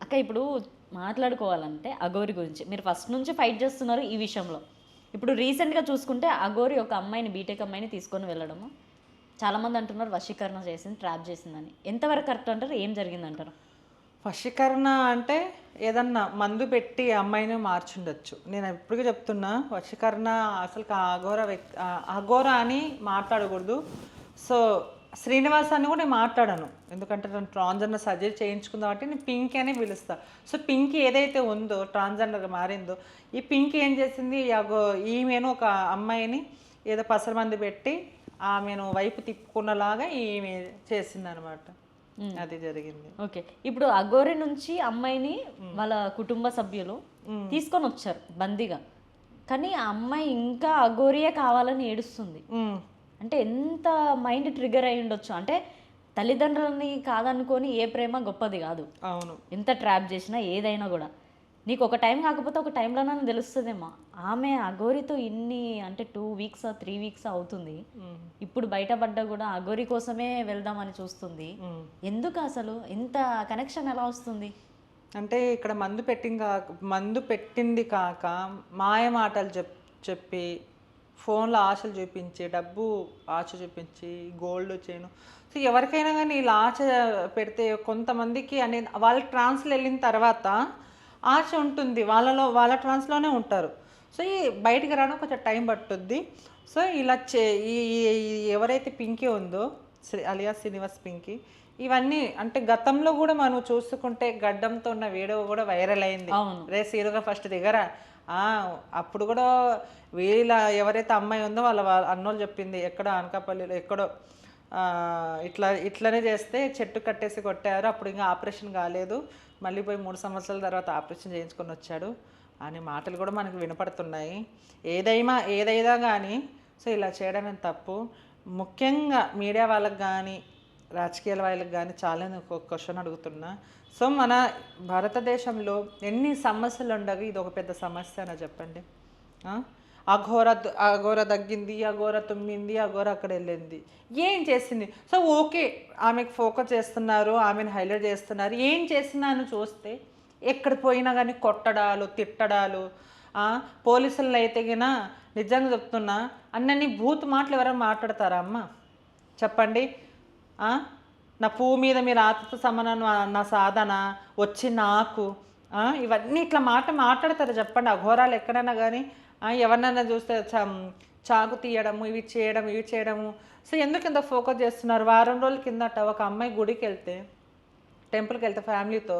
అక్క ఇప్పుడు మాట్లాడుకోవాలంటే అఘోరి గురించి మీరు ఫస్ట్ నుంచి ఫైట్ చేస్తున్నారు ఈ విషయంలో. ఇప్పుడు రీసెంట్గా చూసుకుంటే అఘోరి ఒక అమ్మాయిని బీటెక్ అమ్మాయిని తీసుకొని వెళ్ళడము చాలామంది అంటున్నారు వశీకరణ చేసింది, ట్రాప్ చేసిందని. ఎంతవరకు కరెక్ట్ అంటారు, ఏం జరిగిందంటారు? వశీకరణ అంటే ఏదన్నా మందు పెట్టి అమ్మాయిని మార్చుండొచ్చు. నేను ఎప్పటికీ చెప్తున్నా వశీకరణ అసలు అఘోర వ్యక్తి, అఘోర అని మాట్లాడకూడదు. సో శ్రీనివాస్ అని కూడా నేను మాట్లాడాను, ఎందుకంటే నేను ట్రాన్స్జెండర్ సర్జరీ చేయించుకుందాం అంటే నేను పింకీ అని పిలుస్తా. సో పింకీ ఏదైతే ఉందో ట్రాన్స్జెండర్గా మారిందో, ఈ పింకీ ఏం చేసింది, ఈమెను ఒక అమ్మాయిని ఏదో పసరమంది పెట్టి ఆమెను వైపు తిప్పుకున్నలాగా ఈమె చేసింది అనమాట. అది జరిగింది. ఓకే, ఇప్పుడు అఘోరి నుంచి అమ్మాయిని వాళ్ళ కుటుంబ సభ్యులు తీసుకొని వచ్చారు బందీగా, కానీ ఆ అమ్మాయి ఇంకా అఘోరియే కావాలని ఏడుస్తుంది. అంటే ఎంత మైండ్ ట్రిగర్ అయి ఉండొచ్చు. అంటే తల్లిదండ్రులని కాదనుకొని ఏ ప్రేమ గొప్పది కాదు. అవును, ఎంత ట్రాప్ చేసినా ఏదైనా కూడా నీకు ఒక టైం కాకపోతే ఒక టైంలోనైనా తెలుస్తుందేమో. ఆమె అఘోరితో ఇన్ని అంటే 2 వీక్స్ 3 వీక్స్ అవుతుంది, ఇప్పుడు బయటపడ్డా కూడా అఘోరి కోసమే వెళ్దామని చూస్తుంది. ఎందుకు అసలు ఎంత కనెక్షన్ ఎలా వస్తుంది? అంటే ఇక్కడ మందు పెట్టింది కాక మాయ మాటలు చెప్పి ఫోన్లో ఆశలు చూపించి, డబ్బు ఆశ చూపించి, గోల్డ్ చైను. సో ఎవరికైనా కానీ ఇలా ఆశ పెడితే కొంతమందికి అనేది వాళ్ళ ట్రాన్స్లో వెళ్ళిన తర్వాత ఆశ ఉంటుంది, వాళ్ళ ట్రాన్స్లోనే ఉంటారు. సో ఈ బయటికి రావడం కొంచెం టైం పట్టుద్ది. సో ఇలా ఎవరైతే పింకీ ఉందో అలియా శ్రీనివాస్ పింకీ, ఇవన్నీ అంటే గతంలో కూడా మనం చూసుకుంటే గడ్డంతో ఉన్న వీడియో కూడా వైరల్ అయింది. రే సీరుగా ఫస్ట్ దిగరా, అప్పుడు కూడా వీళ్ళ ఎవరైతే అమ్మాయి ఉందో వాళ్ళ అన్నోళ్ళు చెప్పింది, ఎక్కడో అనకాపల్లిలో ఎక్కడో ఇట్లనే చేస్తే చెట్టు కట్టేసి కొట్టారు, అప్పుడు ఇంకా ఆపరేషన్ కాలేదు, మళ్ళీ పోయి 3 సంవత్సరాల తర్వాత ఆపరేషన్ చేయించుకొని వచ్చాడు అనే మాటలు కూడా మనకు వినపడుతున్నాయి. ఏదైనా కానీ సో ఇలా చేయడం తప్పు. ముఖ్యంగా మీడియా వాళ్ళకి కానీ రాజకీయాల వాళ్ళకి కానీ చాలా ఒక క్వశ్చన్ అడుగుతున్నా. సో మన భారతదేశంలో ఎన్ని సమస్యలు ఉండవు, ఇది ఒక పెద్ద సమస్య అని చెప్పండి. అఘోర తగ్గింది, అఘోర తుమ్మింది, అఘోర అక్కడ వెళ్ళింది, ఏం చేసింది? సో ఓకే, ఆమెకు ఫోకస్ చేస్తున్నారు, ఆమెను హైలైట్ చేస్తున్నారు, ఏం చేసినాను చూస్తే ఎక్కడ పోయినా కానీ కొట్టడాలు, తిట్టడాలు. పోలీసులు అయితే గినా నిజంగా చెప్తున్నా అన్నీ బూత్ మాటలు ఎవరైనా మాట్లాడతారా అమ్మ చెప్పండి? నా పువ్వు మీద మీరు ఆత్మతో సమానం, నా సాధన వచ్చి నాకు, ఇవన్నీ ఇట్లా మాట్లాడతారు చెప్పండి? అఘోరాలు ఎక్కడైనా కానీ ఎవరినైనా చూస్తే చాకు తీయడము, ఇవి చేయడము. సో ఎందుకు ఇంత ఫోకస్ చేస్తున్నారు? వారం రోజుల కిందట ఒక అమ్మాయి గుడికి వెళ్తే, టెంపుల్కి వెళ్తే ఫ్యామిలీతో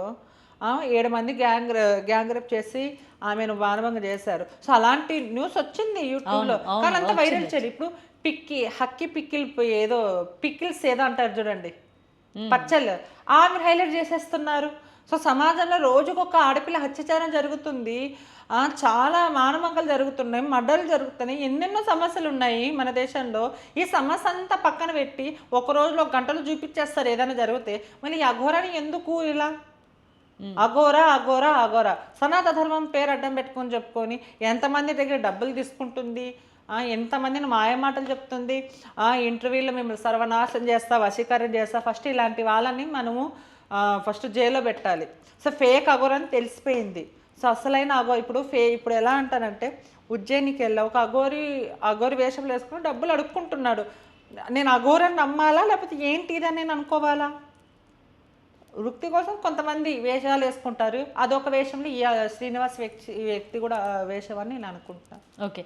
7 మంది గ్యాంగ్ రేప్ చేసి ఆమెను మానభంగం చేశారు. సో అలాంటి న్యూస్ వచ్చింది యూట్యూబ్లో, కానీ అంత వైరల్ చేయాలి. ఇప్పుడు హక్కి ఏదో పికిల్స్ ఏదో అంటారు చూడండి, పచ్చళ్ళు, ఆమె హైలైట్ చేసేస్తున్నారు. సో సమాజంలో రోజుకొక ఆడపిల్ల హత్యాచారం జరుగుతుంది, చాలా మానభంగాలు జరుగుతున్నాయి, మర్డర్లు జరుగుతున్నాయి, ఎన్నెన్నో సమస్యలు ఉన్నాయి మన దేశంలో. ఈ సమస్య అంతా పక్కన పెట్టి ఒక రోజులో 1 గంటలు చూపించేస్తారు ఏదైనా జరిగితే. మళ్ళీ ఈ అఘోరాని ఎందుకు ఇలా అఘోరా సనాతన ధర్మం పేరు అడ్డం పెట్టుకొని చెప్పుకొని ఎంతమంది దగ్గర డబ్బులు తీసుకుంటుంది, ఎంతమందిని మాయమాటలు చెప్తుంది, ఇంటర్వ్యూలో మిమ్మల్ని సర్వనాశనం చేస్తా, వశీకరణ చేస్తా. ఫస్ట్ ఇలాంటి వాళ్ళని మనము ఫస్ట్ జైల్లో పెట్టాలి. సో ఫేక్ అఘోర అని తెలిసిపోయింది. సో అసలైన ఇప్పుడు ఎలా అంటానంటే, ఉజ్జయినికి వెళ్ళా ఒక అఘోరి వేషంలో వేసుకుని డబ్బులు అడుక్కుంటున్నాడు. నేను అఘోరాన్ని నమ్మాలా లేకపోతే ఏంటి ఇదని నేను అనుకోవాలా? వృత్తి కోసం కొంతమంది వేషాలు వేసుకుంటారు, అదొక వేషంలో ఈ శ్రీనివాస్ వ్యక్తి కూడా వేషం అని నేను అనుకుంటున్నాను. ఓకే,